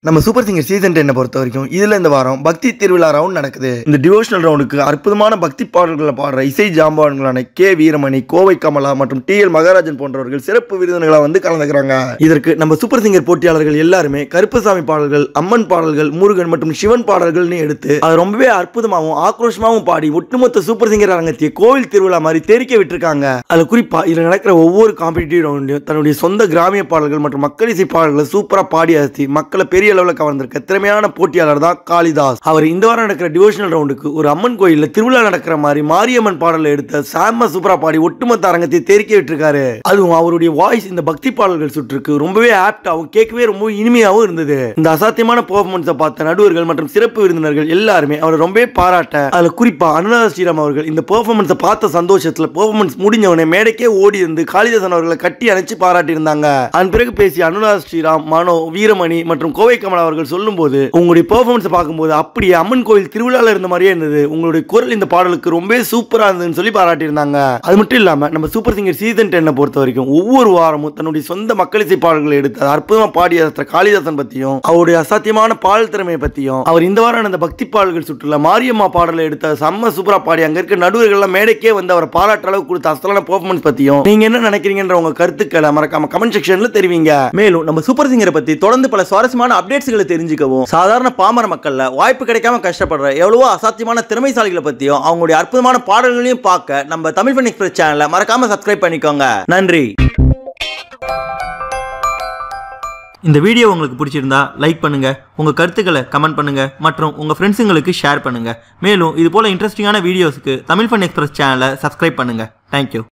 நம்ம super singer season 10 பொறுத்த வரைக்கும் இதுல இந்த வாரம் பக்தி திருவிழா ரவுண்ட் நடக்குது. இந்த டிவோஷனல் ரவுண்டுக்கு அற்புதமான பக்தி பாடல்களை பாடுற இசை ஜாம்பவான்களான கே வீரமணி, கோவை கமலா மற்றும் TL மகாராஜன் போன்றவர்கள் சிறப்பு விருந்தினர்களா வந்து கலந்துக்கிறாங்க. இதற்கு நம்ம சூப்பர் சிங்கர் போட்டியாளர்கள் எல்லாருமே கருப்பசாமி பாடல்கள், அம்மன் பாடல்கள், முருகன் மற்றும் சிவன் பாடல்கள்னு எடுத்து அது ரொம்பவே அற்புதமாகவும் ஆக்ரோஷமாகவும் பாடி ஒட்டுமொத்த சூப்பர் சிங்கர் அரங்கத்தை கோவில் திருவிழா மாதிரி தெரிக்க விட்டுருக்காங்க. அது குறிப்பா இதுல நடக்கிற ஒவ்வொரு காம்படிட்டிவ் ரவுண்டையும் தன்னுடைய சொந்த கிராமிய பாடல்கள் மற்றும் மக்கள் இசை பாடல்களை சூப்பரா பாடி அசத்தி மக்களை பெரிய அளவில் கவர்ந்திருக்க திறமையான போட்டியாளர் தான் காளிதாஸ். அவர் இந்த வாரம் நடக்கிற டிவோஷனல் ரவுண்டுக்கு ஒரு அம்மன் கோயில்ல திருவிழா நடக்கிற மாதிரி மாரியம்மன் பாடலை எடுத்த சாம சூப்பரா பாடி ஒட்டுமொத்த அரங்கத்தை தெரிக்க விட்டுருக்காரு. அதுவும் அவருடைய வாய்ஸ் இந்த பக்தி பாடல்கள் சுற்றுக்கு ரொம்பவே ஆப்டாவும் கேட்கவே ரொம்ப இனிமையாகவும் இருந்தது. இந்த அசாத்தியமான பெர்ஃபார்மன்ஸை பார்த்த நடுவர்கள் மற்றும் சிறப்பு விருந்தினர்கள் எல்லாருமே அவரை ரொம்பவே பாராட்ட, அதுல குறிப்பா அனுராதா ஸ்ரீராம் அவர்கள் இந்த பெர்ஃபார்மன்ஸை பார்த்த சந்தோஷத்துல பெர்ஃபார்மன்ஸ் முடிஞ்சவனே மேடைக்கே ஓடி இருந்து காளிதாசன் அவர்களை கட்டி அணைச்சு பாராட்டி இருந்தாங்க. அதன் பிறகு பேசிய அனுராதா ஸ்ரீராம், மனோ, வீரமணி மற்றும் கோவை கமலா அவர்கள் சொல்லும்போது உங்களுடைய பெர்ஃபார்மன்ஸ் பார்க்கும்போது அப்படியே அம்மன் கோயில் திருவிழால இருந்த மாதிரியே இருந்தது. உங்களுடைய குரல் இந்த பாடலுக்கு ரொம்ப சூப்பரா இருந்ததுன்னு சொல்லி பாராட்டி இருந்தாங்க. அது மட்டும் இல்லாம நம்ம சூப்பர் சிங்கர் சீசன் 10 பொறுத்த வரைக்கும் ஒவ்வொரு வாரமும் தன்னுடைய சொந்த மக்கள் இசை பாடல்களை எடுத்து அற்புதமா பாடிய காளிதாசன் பத்தியும் அவருடைய அசாத்தியமான பாடல் திறமையை பத்தியும், அவர் இந்த வாரம் அந்த பக்தி பாடல்கள் சுற்றுல மாரியம்மா பாடலை எடுத்த செம்ம சூப்பரா பாடி அங்க இருக்க நடுவர்கள் எல்லாம் மேடைக்கே வந்து அவரை பாராட்ட அளவுக்கு கொடுத்த அசலான பெர்ஃபார்மன்ஸ் பத்தியும் நீங்க என்ன நினைக்கிறீங்கன்ற உங்க கருத்துக்களை மறக்காம கமெண்ட் செக்ஷன்ல தெரிவிங்க. மேலும் நம்ம சூப்பர் சிங்கரை பத்தி தொடர்ந்து பல சுவாரஸ்யமான அப்டேட்ஸ்களை தெரிஞ்சுக்கவும், சாதாரண பாமர மக்கள்ல வாய்ப்பு கிடைக்காம கஷ்டப்படுற எவ்வளவோ அசாத்தியமான திறமைசாலிகளை பத்தியும் அவங்களுடைய அற்புதமான பாடல்களையும் பார்க்க நம்ம தமிழ் ஃபன் எக்ஸ்பிரஸ் சேனலை மறக்காம சப்ஸ்கிரைப் பண்ணிக்கோங்க. நன்றி. இந்த வீடியோ உங்களுக்கு பிடிச்சிருந்தா லைக் பண்ணுங்க, உங்க கருத்துக்களை கமெண்ட் பண்ணுங்க மற்றும் உங்க ஃப்ரெண்ட்ஸுங்களுக்கு ஷேர் பண்ணுங்க. மேலும் இது போல இன்ட்ரெஸ்டிங்கான வீடியோஸ்க்கு தமிழ் ஃபன் எக்ஸ்பிரஸ் சேனலை சப்ஸ்கிரைப் பண்ணுங்க. தேங்க்யூ.